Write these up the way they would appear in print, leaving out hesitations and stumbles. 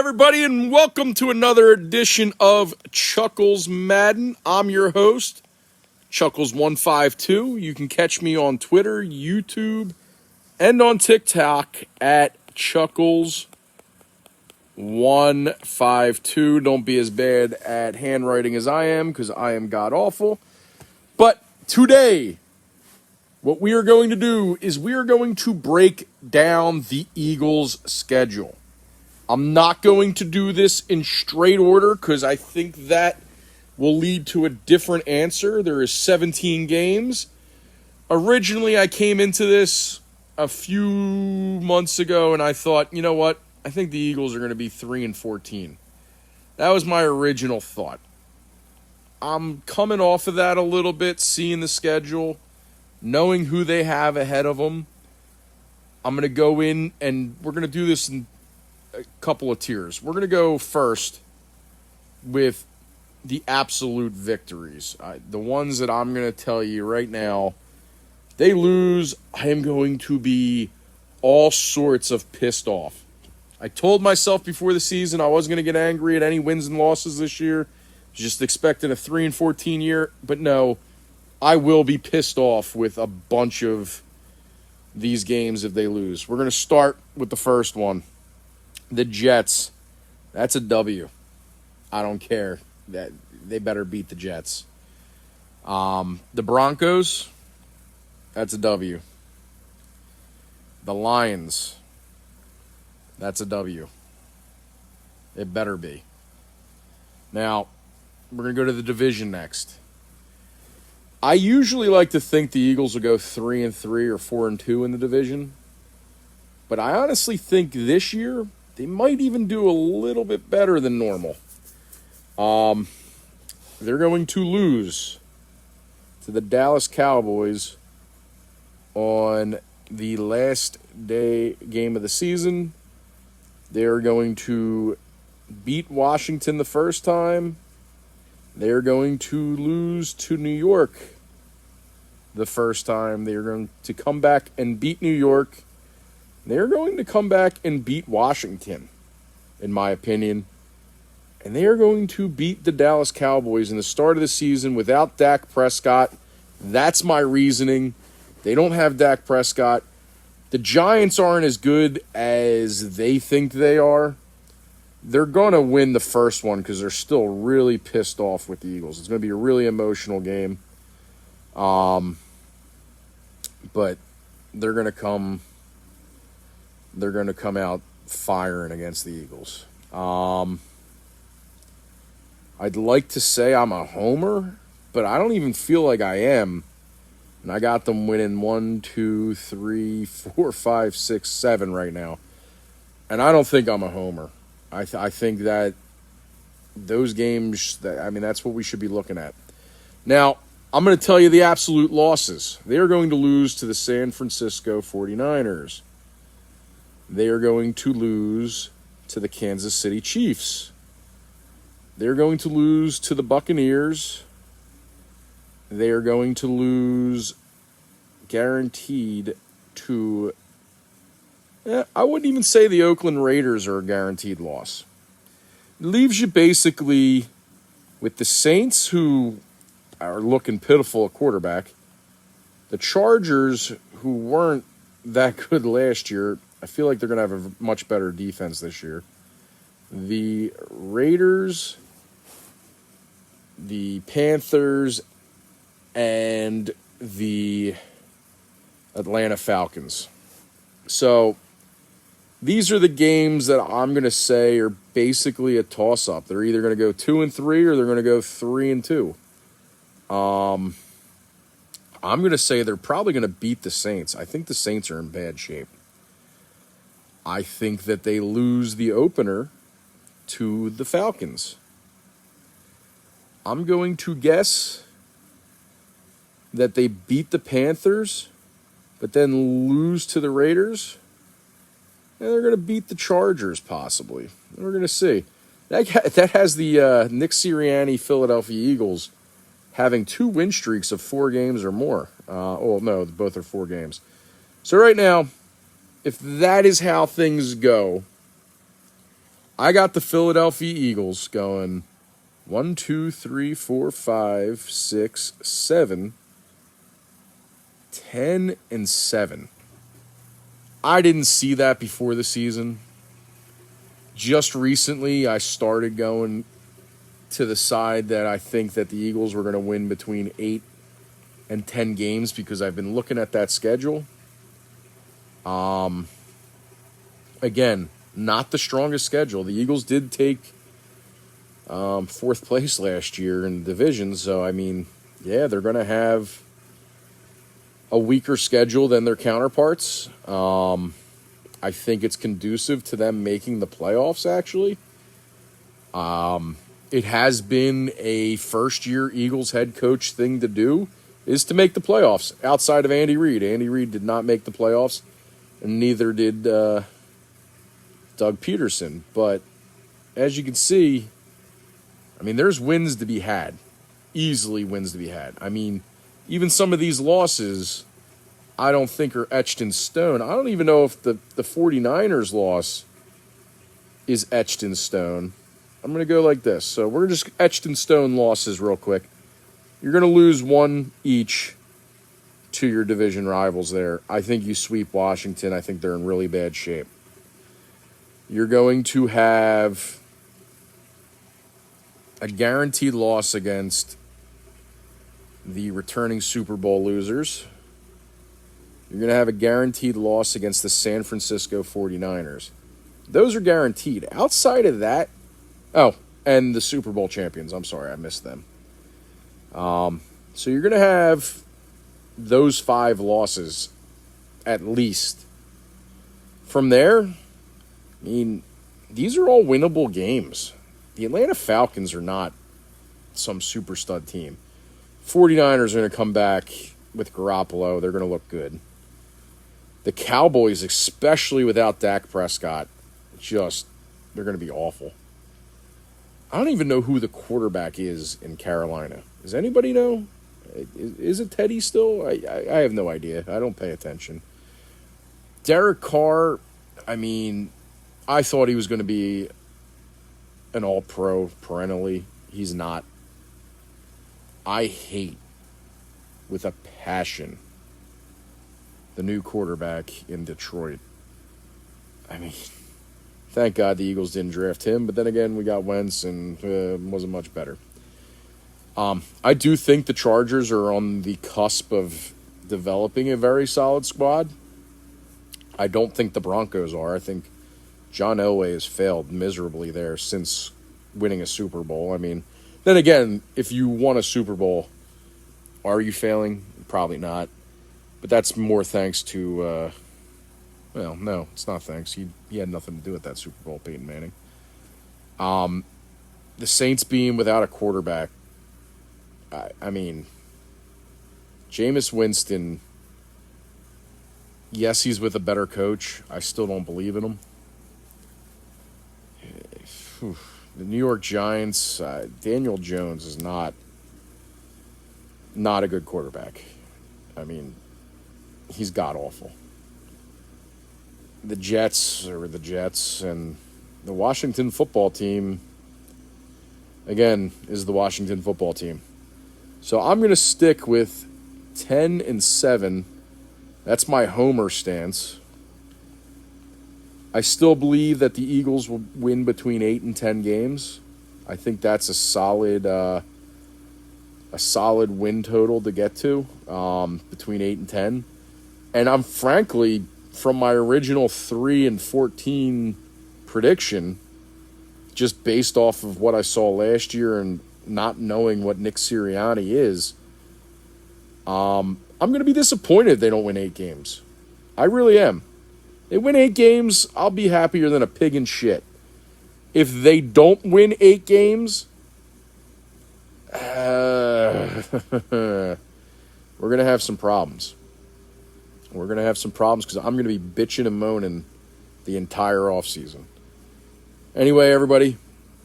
everybody, and welcome to another edition of Chuckles Madden. I'm your host, Chuckles152. You can catch me on Twitter, YouTube, and on TikTok at Chuckles152. Don't be as bad at handwriting as I am, because I am god-awful. But today, what we are going to do is we are going to break down the Eagles' schedule. I'm not going to do this in straight order because I think that will lead to a different answer. There is 17 games. Originally, I came into this a few months ago and I thought, you know what? I think the Eagles are going to be 3-14. That was my original thought. I'm coming off of that a little bit, seeing the schedule, knowing who they have ahead of them. I'm going to go in and we're going to do this in a couple of tiers. We're going to go first with the absolute victories. The ones that I'm going to tell you right now, they lose, I am going to be all sorts of pissed off. I told myself before the season I wasn't going to get angry at any wins and losses this year. Just expecting a 3-14 year. But no, I will be pissed off with a bunch of these games if they lose. We're going to start with the first one. The Jets, that's a W. I don't care. That they better beat the Jets. The Broncos, that's a W. The Lions, that's a W. It better be. Now, we're going to go to the division next. I usually like to think the Eagles will go 3-3 or 4-2 in the division. But I honestly think this year they might even do a little bit better than normal. They're going to lose to the Dallas Cowboys on the last day game of the season. They're going to beat Washington the first time. They're going to lose to New York the first time. They're going to come back and beat New York. They're going to come back and beat Washington, in my opinion. And they are going to beat the Dallas Cowboys in the start of the season without Dak Prescott. That's my reasoning. They don't have Dak Prescott. The Giants aren't as good as they think they are. They're going to win the first one because they're still really pissed off with the Eagles. It's going to be a really emotional game. But they're going to come out firing against the Eagles. I'd like to say I'm a homer, but I don't even feel like I am. And I got them winning 1, 2, 3, 4, 5, 6, 7 right now. And I don't think I'm a homer. I think that those games, that's what we should be looking at. Now, I'm going to tell you the absolute losses. They are going to lose to the San Francisco 49ers. They are going to lose to the Kansas City Chiefs. They're going to lose to the Buccaneers. They are going to lose guaranteed to... I wouldn't even say the Oakland Raiders are a guaranteed loss. It leaves you basically with the Saints, who are looking pitiful at quarterback. The Chargers, who weren't that good last year, I feel like they're going to have a much better defense this year. The Raiders, the Panthers, and the Atlanta Falcons. So these are the games that I'm going to say are basically a toss-up. They're either going to go 2-3 or they're going to go 3-2. I'm going to say they're probably going to beat the Saints. I think the Saints are in bad shape. I think that they lose the opener to the Falcons. I'm going to guess that they beat the Panthers, but then lose to the Raiders. And they're going to beat the Chargers, possibly. We're going to see. That has the Nick Sirianni Philadelphia Eagles having 2 win streaks of 4 games or more. No, both are 4 games. So right now, if that is how things go, I got the Philadelphia Eagles going 1, 2, 3, 4, 5, 6, 7, 10, and 7. I didn't see that before the season. Just recently, I started going to the side that I think that the Eagles were going to win between 8 and 10 games because I've been looking at that schedule. Again, not the strongest schedule. The Eagles did take fourth place last year in the division, so I mean, yeah, they're going to have a weaker schedule than their counterparts. I think it's conducive to them making the playoffs, actually. It has been a first-year Eagles head coach thing to do, is to make the playoffs outside of Andy Reid. Andy Reid did not make the playoffs, and neither did Doug Peterson. But as you can see, I mean, there's wins to be had. Easily wins to be had. I mean, even some of these losses I don't think are etched in stone. I don't even know if the 49ers loss is etched in stone. I'm going to go like this. So we're just etched in stone losses real quick. You're going to lose one each to your division rivals there. I think you sweep Washington. I think they're in really bad shape. You're going to have a guaranteed loss against the returning Super Bowl losers. You're going to have a guaranteed loss against the San Francisco 49ers. Those are guaranteed. Outside of that, and the Super Bowl champions. I'm sorry, I missed them. So you're going to have those 5 losses at least. From there, I mean, these are all winnable games. The Atlanta Falcons are not some super stud team. 49ers are going to come back with Garoppolo. They're going to look good. The Cowboys, especially without Dak Prescott, they're going to be awful. I don't even know who the quarterback is in Carolina. Does anybody know? Is it Teddy still? I have no idea. I don't pay attention. Derek Carr, I mean, I thought he was going to be an all-pro perennially. He's not. I hate, with a passion, the new quarterback in Detroit. I mean, thank God the Eagles didn't draft him, but then again, we got Wentz and wasn't much better. I do think the Chargers are on the cusp of developing a very solid squad. I don't think the Broncos are. I think John Elway has failed miserably there since winning a Super Bowl. I mean, then again, if you won a Super Bowl, are you failing? Probably not. But that's more thanks to, well, no, it's not thanks. He had nothing to do with that Super Bowl, Peyton Manning. The Saints being without a quarterback, I mean, Jameis Winston, yes, he's with a better coach. I still don't believe in him. The New York Giants, Daniel Jones is not a good quarterback. I mean, he's god-awful. The Jets are the Jets, and the Washington football team, again, is the Washington football team. So I'm going to stick with 10-7. That's my homer stance. I still believe that the Eagles will win between 8 and 10 games. I think that's a solid win total to get to, between 8 and 10. And I'm frankly, from my original 3-14 prediction, just based off of what I saw last year and not knowing what Nick Sirianni is, I'm going to be disappointed if they don't win 8 games. I really am. They win 8 games, I'll be happier than a pig in shit. If they don't win 8 games, we're going to have some problems. We're going to have some problems because I'm going to be bitching and moaning the entire offseason. Anyway, everybody,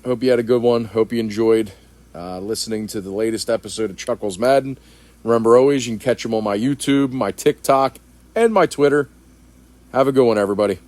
hope you had a good one. Hope you enjoyed listening to the latest episode of Chuckles Madden. Remember, always, you can catch them on my YouTube, my TikTok, and my Twitter. Have a good one, everybody.